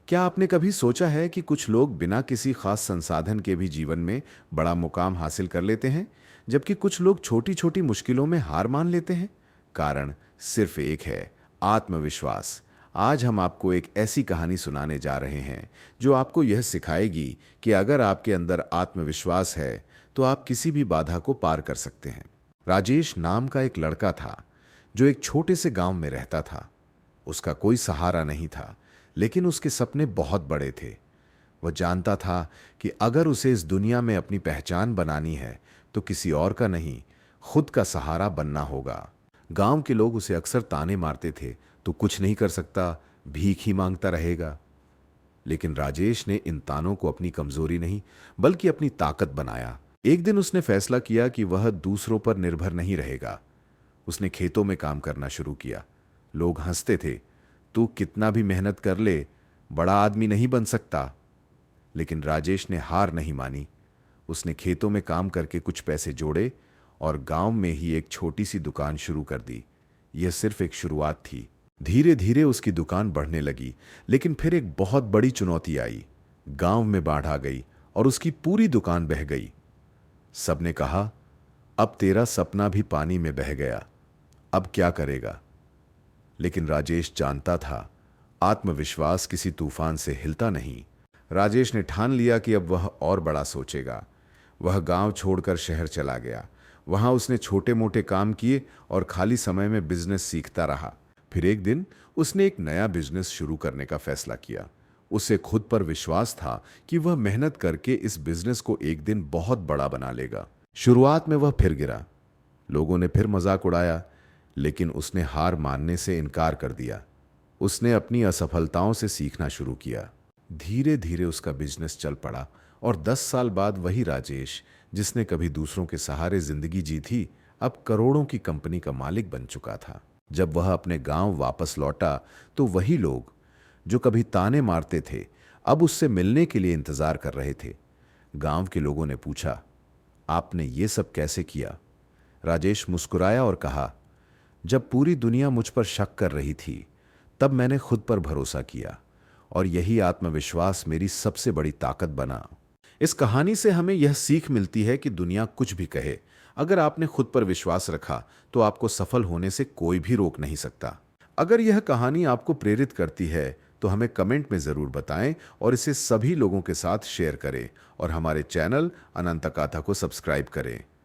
क्या आपने कभी सोचा है कि कुछ लोग बिना किसी खास संसाधन के भी जीवन में बड़ा मुकाम हासिल कर लेते हैं, जबकि कुछ लोग छोटी छोटी मुश्किलों में हार मान लेते हैं? कारण सिर्फ एक है, आत्मविश्वास। आज हम आपको एक ऐसी कहानी सुनाने जा रहे हैं जो आपको यह सिखाएगी कि अगर आपके अंदर आत्मविश्वास है तो आप किसी भी बाधा को पार कर सकते हैं। राजेश नाम का एक लड़का था जो एक छोटे से गांव में रहता था। उसका कोई सहारा नहीं था, लेकिन उसके सपने बहुत बड़े थे। वह जानता था कि अगर उसे इस दुनिया में अपनी पहचान बनानी है तो किसी और का नहीं, खुद का सहारा बनना होगा। गांव के लोग उसे अक्सर ताने मारते थे, तू कुछ नहीं कर सकता, भीख ही मांगता रहेगा। लेकिन राजेश ने इन तानों को अपनी कमजोरी नहीं बल्कि अपनी ताकत बनाया। एक दिन उसने फैसला किया कि वह दूसरों पर निर्भर नहीं रहेगा। उसने खेतों में काम करना शुरू किया। लोग हंसते थे, तू कितना भी मेहनत कर ले, बड़ा आदमी नहीं बन सकता। लेकिन राजेश ने हार नहीं मानी। उसने खेतों में काम करके कुछ पैसे जोड़े और गांव में ही एक छोटी सी दुकान शुरू कर दी। यह सिर्फ एक शुरुआत थी। धीरे धीरे उसकी दुकान बढ़ने लगी, लेकिन फिर एक बहुत बड़ी चुनौती आई। गांव में बाढ़ आ गई और उसकी पूरी दुकान बह गई। सबने कहा, अब तेरा सपना भी पानी में बह गया, अब क्या करेगा? लेकिन राजेश जानता था, आत्मविश्वास किसी तूफान से हिलता नहीं। राजेश ने ठान लिया कि अब वह और बड़ा सोचेगा। वह गांव छोड़कर शहर चला गया। वहां उसने छोटे मोटे काम किए और खाली समय में बिजनेस सीखता रहा। फिर एक दिन उसने एक नया बिजनेस शुरू करने का फैसला किया। उसे खुद पर विश्वास था कि वह मेहनत करके इस बिजनेस को एक दिन बहुत बड़ा बना लेगा। शुरुआत में वह फिर गिरा, लोगों ने फिर मजाक उड़ाया, लेकिन उसने हार मानने से इनकार कर दिया। उसने अपनी असफलताओं से सीखना शुरू किया। धीरे धीरे उसका बिजनेस चल पड़ा और 10 साल बाद वही राजेश, जिसने कभी दूसरों के सहारे जिंदगी जी थी, अब करोड़ों की कंपनी का मालिक बन चुका था। जब वह अपने गांव वापस लौटा तो वही लोग जो कभी ताने मारते थे, अब उससे मिलने के लिए इंतजार कर रहे थे। गांव के लोगों ने पूछा, आपने ये सब कैसे किया? राजेश मुस्कुराया और कहा, जब पूरी दुनिया मुझ पर शक कर रही थी, तब मैंने खुद पर भरोसा किया और यही आत्मविश्वास मेरी सबसे बड़ी ताकत बना। इस कहानी से हमें यह सीख मिलती है कि दुनिया कुछ भी कहे, अगर आपने खुद पर विश्वास रखा तो आपको सफल होने से कोई भी रोक नहीं सकता। अगर यह कहानी आपको प्रेरित करती है तो हमें कमेंट में जरूर बताएं और इसे सभी लोगों के साथ शेयर करें और हमारे चैनल अनंत गाथा को सब्सक्राइब करें।